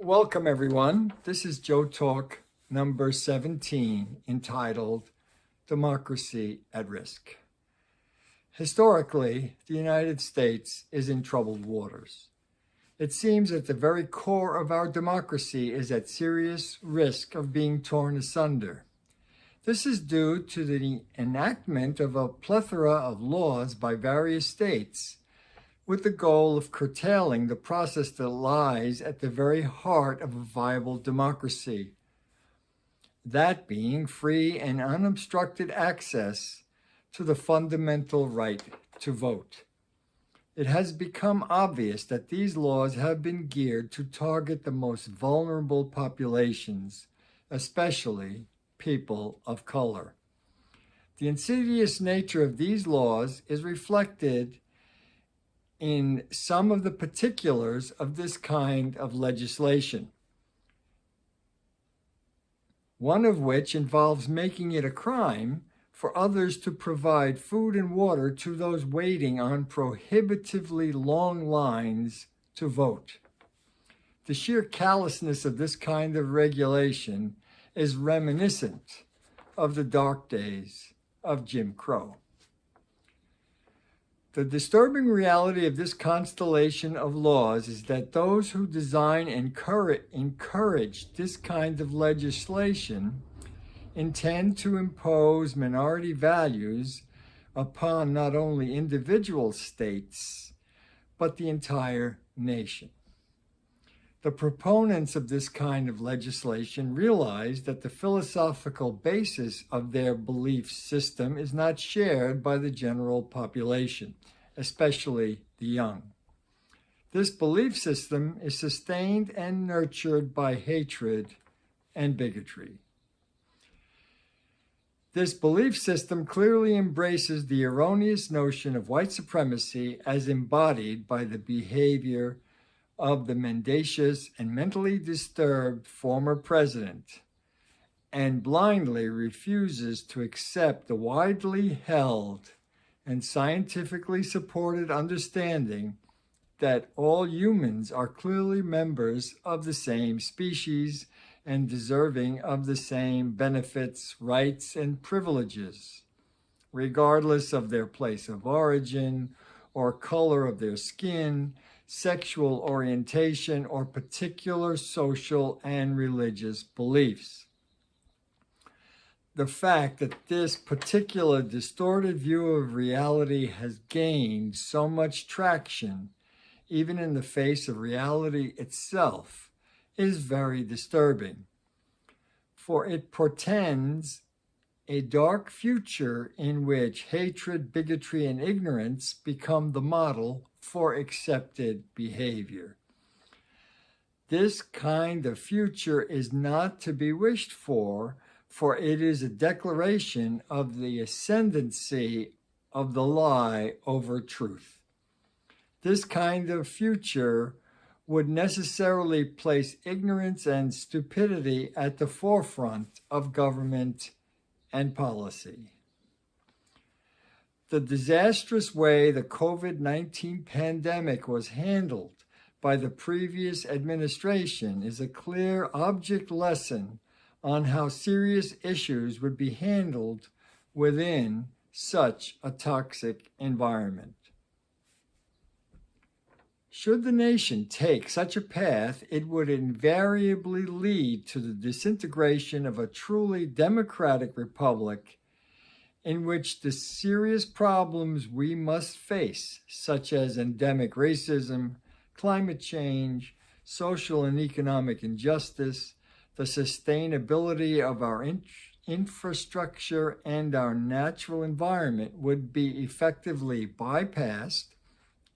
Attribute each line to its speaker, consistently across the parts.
Speaker 1: Welcome, everyone. This is Joe Talk number 17, entitled Democracy at Risk. Historically, the United States is in troubled waters. It seems that the very core of our democracy is at serious risk of being torn asunder. This is due to the enactment of a plethora of laws by various states with the goal of curtailing the process that lies at the very heart of a viable democracy, that being free and unobstructed access to the fundamental right to vote. It has become obvious that these laws have been geared to target the most vulnerable populations, especially people of color. The insidious nature of these laws is reflected in some of the particulars of this kind of legislation, one of which involves making it a crime for others to provide food and water to those waiting on prohibitively long lines to vote. The sheer callousness of this kind of regulation is reminiscent of the dark days of Jim Crow. The disturbing reality of this constellation of laws is that those who design and encourage this kind of legislation intend to impose minority values upon not only individual states, but the entire nation. The proponents of this kind of legislation realize that the philosophical basis of their belief system is not shared by the general population, especially the young. This belief system is sustained and nurtured by hatred and bigotry. This belief system clearly embraces the erroneous notion of white supremacy as embodied by the behavior of the mendacious and mentally disturbed former president, and blindly refuses to accept the widely held and scientifically supported understanding that all humans are clearly members of the same species and deserving of the same benefits, rights, and privileges, regardless of their place of origin or color of their skin, sexual orientation, or particular social and religious beliefs. The fact that this particular distorted view of reality has gained so much traction, even in the face of reality itself, is very disturbing, for it portends a dark future in which hatred, bigotry, and ignorance become the model for accepted behavior. This kind of future is not to be wished for it is a declaration of the ascendancy of the lie over truth. This kind of future would necessarily place ignorance and stupidity at the forefront of government and policy. The disastrous way the COVID-19 pandemic was handled by the previous administration is a clear object lesson on how serious issues would be handled within such a toxic environment. Should the nation take such a path, it would invariably lead to the disintegration of a truly democratic republic in which the serious problems we must face, such as endemic racism, climate change, social and economic injustice, the sustainability of our infrastructure and our natural environment, would be effectively bypassed,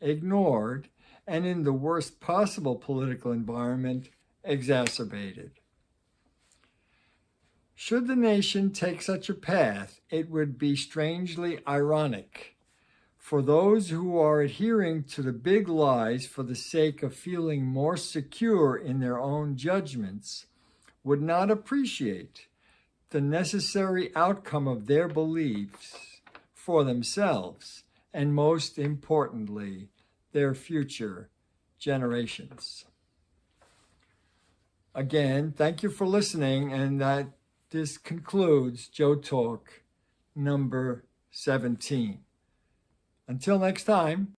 Speaker 1: ignored, and in the worst possible political environment, exacerbated. Should the nation take such a path, it would be strangely ironic for those who are adhering to the big lies for the sake of feeling more secure in their own judgments would not appreciate the necessary outcome of their beliefs for themselves, and most importantly, their future generations. Again, thank you for listening, and this concludes Joe Talk number 17. Until next time.